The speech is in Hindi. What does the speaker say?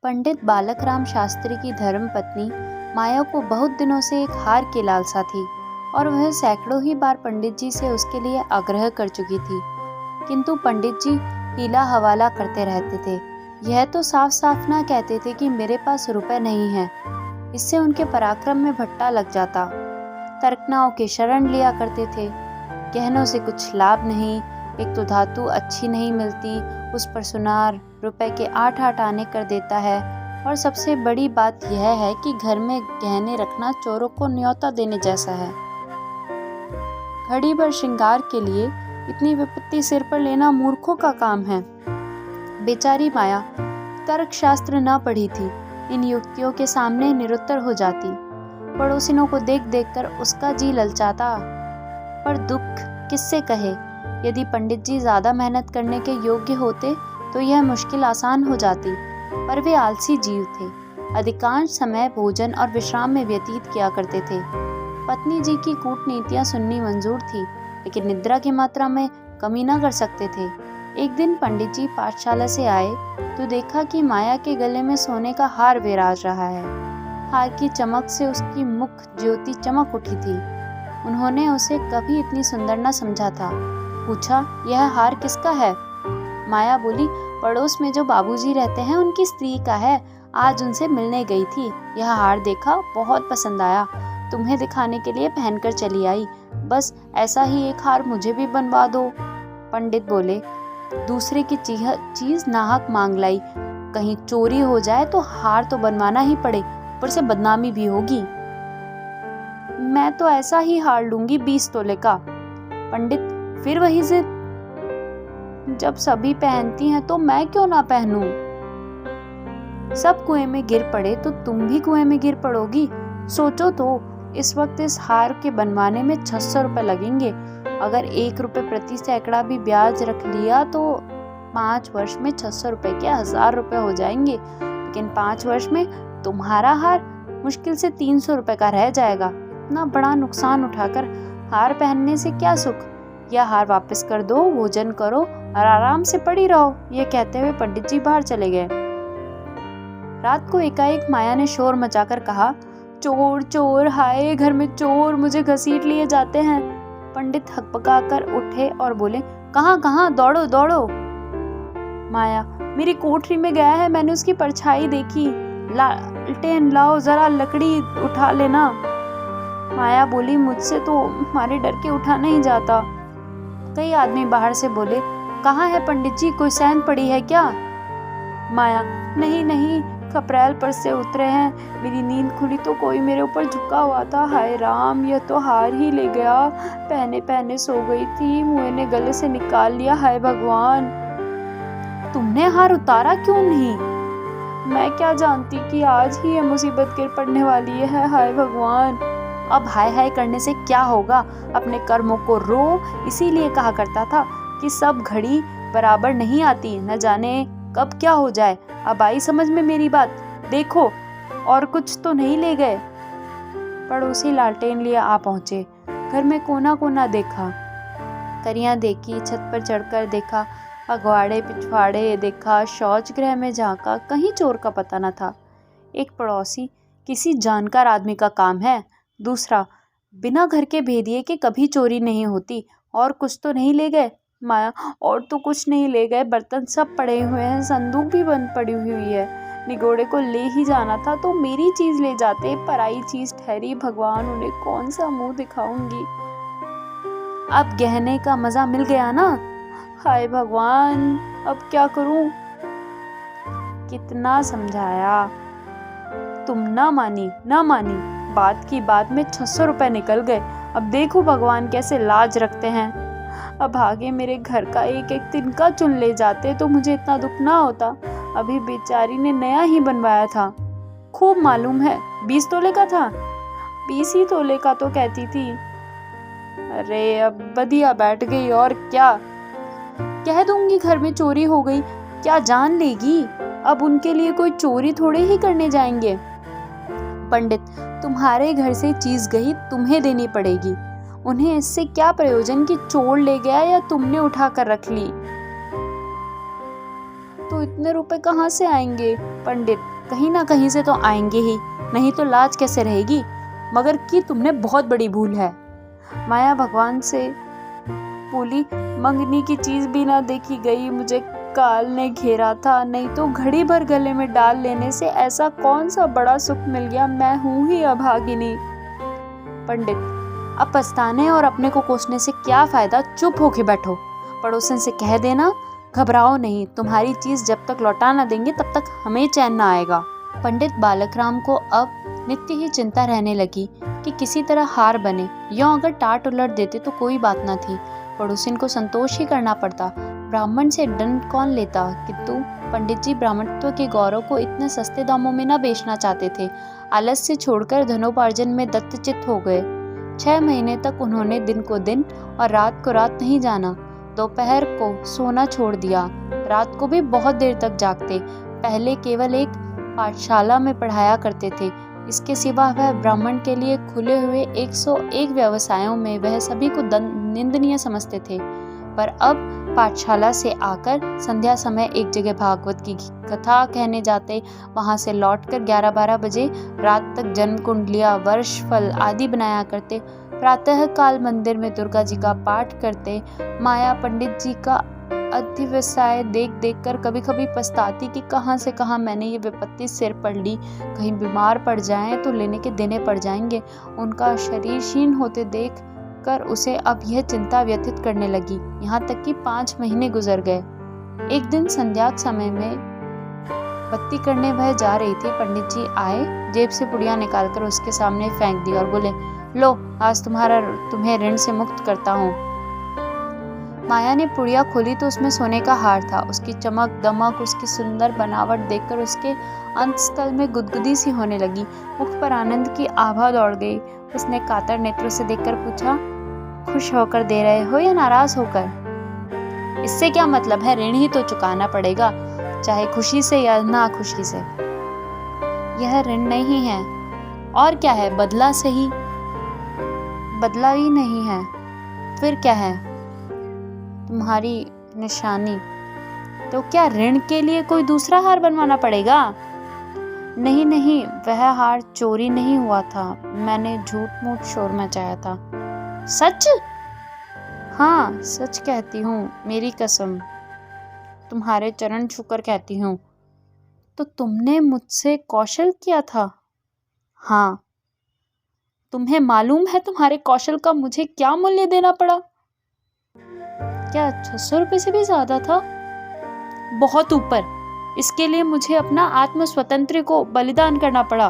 पंडित बालकराम शास्त्री की धर्मपत्नी माया को बहुत दिनों से एक हार की लालसा थी और वह सैकड़ों ही बार पंडित जी से उसके लिए आग्रह कर चुकी थी, किंतु पंडित जी हीला हवाला करते रहते थे। यह तो साफ साफ ना कहते थे कि मेरे पास रुपए नहीं है। इससे उनके पराक्रम में भट्टा लग जाता। तर्कनाओं की शरण लिया करते थे। गहनों से कुछ लाभ नहीं, एक तो धातु अच्छी नहीं मिलती, उस पर सुनार रुपए के 8-8 आने कर देता है, और सबसे बड़ी बात यह है कि घर में गहने रखना चोरों को न्योता देने जैसा है। घड़ी भर श्रृंगार के लिए इतनी विपत्ति सिर पर लेना मूर्खों का काम है। बेचारी माया तर्कशास्त्र न पढ़ी थी, इन युक्तियों के सामने निरुत्तर हो जाती। पड़ोसिनों को देख देख कर उसका जी ललचाता, पर दुख किससे कहे। यदि पंडित जी ज्यादा मेहनत करने के योग्य होते तो यह मुश्किल आसान हो जाती, पर वे आलसी जीव थे। अधिकांश समय भोजन और विश्राम में व्यतीत किया करते थे। पत्नी जी की कूटनीतियां सुननी मंजूर थी, लेकिन निद्रा की मात्रा में कमी न कर सकते थे। एक दिन पंडित जी पाठशाला से आए तो देखा कि माया के गले में सोने का हार विराज रहा है। हार की चमक से उसकी मुख ज्योति चमक उठी थी। उन्होंने उसे कभी इतनी सुंदर न समझा था। पूछा, यह हार किसका है? माया बोली, पड़ोस में जो बाबूजी रहते हैं उनकी स्त्री का है। आज उनसे मिलने गई थी, यह हार देखा, बहुत पसंद आया, तुम्हें दिखाने के लिए पहनकर चली आई। बस ऐसा ही एक हार मुझे भी बनवा दो। पंडित बोले, दूसरे की चीज नाहक मांग लाई, कहीं चोरी हो जाए तो हार तो बनवाना ही पड़े, ऊपर से बदनामी भी होगी। मैं तो ऐसा ही हार लूंगी 20 तोले का। पंडित फिर वही जिद, जब सभी पहनती हैं तो मैं क्यों ना पहनूं? सब कुएं में गिर पड़े तो तुम भी कुएं में गिर पड़ोगी। सोचो तो, इस वक्त इस हार के बनवाने में 600 रुपए लगेंगे। अगर 1 रुपए प्रति सैकड़ा भी ब्याज रख लिया तो 5 वर्ष में 600 रुपए के 1000 रुपए हो जाएंगे। लेकिन 5 वर्ष में तुम्हारा हार मुश्किल से 300 रुपए का रह जाएगा। इतना बड़ा नुकसान उठाकर हार पहनने से क्या सुख? यह हार वापस कर दो, भोजन करो और आराम से पड़ी रहो। ये कहते हुए पंडित जी बाहर चले गए। रात को एकाएक माया ने शोर मचाकर कहा, चोर चोर, हाय घर में चोर, मुझे घसीट लिए जाते हैं। पंडित हकपकाकर उठे और बोले, कहाँ कहाँ, दौड़ो दौड़ो। माया, मेरी कोठरी में गया है, मैंने उसकी परछाई देखी। लालटेन लाओ, जरा लकड़ी उठा लेना। माया बोली, मुझसे तो हमारे डर के उठा नहीं जाता। कई आदमी बाहर से बोले, कहाँ है पंडित जी, कोई सैन पड़ी है क्या? माया, नहीं नहीं, खपरेल पर से उतरे हैं। मेरी नींद खुली तो कोई मेरे ऊपर झुका हुआ था। हाय राम, यह तो हार ही ले गया। पहने पहने सो गई थी, मुझे ने गले से निकाल लिया। हाय भगवान, तुमने हार उतारा क्यों नहीं? मैं क्या जानती कि आज ही यह मुसीबत गिर पड़ने वाली है। हाय भगवान। अब हाय हाय करने से क्या होगा? अपने कर्मों को रो। इसीलिए कहा करता था कि सब घड़ी बराबर नहीं आती, न जाने कब क्या हो जाए। अब आई समझ में मेरी बात? देखो, और कुछ तो नहीं ले गए? पड़ोसी लालटेन लिए आ पहुंचे। घर में कोना कोना देखा, करियां देखी, छत पर चढ़कर देखा, अगवाड़े पिछवाड़े देखा, शौच गृह में झांका, कहीं चोर का पता न था। एक पड़ोसी, किसी जानकार आदमी का काम है। दूसरा, बिना घर के भेदिए के कभी चोरी नहीं होती। और कुछ तो नहीं ले गए? माया, और तो कुछ नहीं ले गए, बर्तन सब पड़े हुए हैं, संदूक भी बंद पड़ी हुई है। निगोड़े को ले ही जाना था तो मेरी चीज ले जाते, पराई चीज ठहरी। भगवान, उन्हें कौन सा मुंह दिखाऊंगी? अब गहने का मजा मिल गया ना। हाय भगवान, अब क्या करूं? कितना समझाया, तुम ना मानी ना मानी। बात की बात में 600 रुपए निकल गए। अब देखो भगवान कैसे लाज रखते हैं। अब आगे मेरे घर का एक एक तिनका चुन ले जाते तो मुझे इतना दुख ना होता। अभी बेचारी ने नया ही बनवाया था। खूब मालूम है 20 तोले का था। 20 ही तोले का तो कहती थी। अरे अब बदिया बैठ गई, और क्या कह दूंगी? घर में चोरी हो गई, क्या जान लेगी? अब उनके लिए कोई चोरी थोड़े ही करने जाएंगे। पंडित, तुम्हारे घर से चीज गई, तुम्हें देनी पड़ेगी। उन्हें इससे क्या प्रयोजन कि चोर ले गया या तुमने उठा कर रख ली? तो इतना इतने रुपए कहाँ से आएंगे? पंडित, कहीं ना कहीं से तो आएंगे ही, नहीं तो लाज कैसे रहेगी? मगर की तुमने बहुत बड़ी भूल है। माया भगवान से बोली, मंगनी की चीज भी ना देखी गई, मुझे काल ने घेरा था, नहीं तो घड़ी भर गले में डाल लेने से ऐसा कौन सा बड़ा सुख मिल गया, मैं हूं ही अभागिनी। पंडित, अब पछताने और अपने को कोसने से क्या फायदा, चुप होके बैठो। पड़ोसन से कह देना, घबराओ नहीं, तुम्हारी चीज जब तक लौटा ना देंगे तब तक हमें चैन ना आएगा। पंडित बालकराम को अब नित्य ही चिंता रहने लगी कि किसी तरह हार बने, यों अगर टाट उलट देते तो कोई बात ना थी, पड़ोसिन को संतोष ही करना पड़ता, ब्राह्मण से दंड कौन लेता। किंतु पंडित जी ब्राह्मणत्व के गौरव को इतने सस्ते दामों में न बेचना चाहते थे। आलस्य छोड़कर धनोपार्जन में दत्तचित्त हो गए। 6 महीने तक उन्होंने दिन को दिन और रात को रात नहीं जाना। दोपहर को सोना छोड़ दिया, रात को भी बहुत देर तक जागते। पहले केवल एक पाठशाला में पढ़ाया करते थे, इसके सिवा वह ब्राह्मण के लिए खुले हुए 101 व्यवसायों में वह सभी को निंदनीय समझते थे। पर अब पाठशाला से आकर संध्या समय एक जगह भागवत की कथा कहने जाते, वहां से लौटकर 11-12 बजे रात तक जन्म कुंडलियां, वर्ष फल आदि बनाया करते। प्रातः काल मंदिर में दुर्गा जी का पाठ करते। माया पंडित जी का अध्यवसाय देख देख कर कभी कभी पछताती कि कहाँ से कहाँ मैंने ये विपत्ति सिर पर ली, कहीं बीमार पड़ जाएं तो लेने के देने पड़ जाएंगे। उनका शरीर क्षीण होते देख कर उसे अब यह चिंता व्यथित करने लगी। यहाँ तक कि 5 महीने गुजर गए। एक दिन संध्या समय में बत्ती करने वह जा रही थी, पंडित जी आए, जेब से पुड़िया निकालकर उसके सामने फेंक दी और बोले, लो आज तुम्हें ऋण से मुक्त करता हूँ। माया ने पुड़िया खोली तो उसमें सोने का हार था। उसकी चमक दमक, उसकी सुंदर बनावट देखकर उसके अंतस्थल में गुदगुदी सी होने लगी। मुख पर आनंद की आभा दौड़ गई। उसने कातर नेत्रों से देखकर पूछा, खुश होकर दे रहे हो या नाराज होकर? इससे क्या मतलब है, ऋण ही तो चुकाना पड़ेगा, चाहे खुशी से या ना खुशी से। यह ऋण नहीं है, और क्या है, बदला सही। बदला ही नहीं है, फिर क्या है? तुम्हारी निशानी। तो क्या ऋण के लिए कोई दूसरा हार बनवाना पड़ेगा? नहीं नहीं, वह हार चोरी नहीं हुआ था, मैंने झूठ मूठ शोर मचाया था। सच? हाँ सच कहती हूँ, मेरी कसम, तुम्हारे चरण छूकर कहती हूँ। तो तुमने मुझसे कौशल किया था? हाँ। तुम्हें मालूम है तुम्हारे कौशल का मुझे क्या मूल्य देना पड़ा? क्या 600 रुपये से भी ज्यादा था? बहुत ऊपर। इसके लिए मुझे अपना आत्म स्वतंत्र को बलिदान करना पड़ा।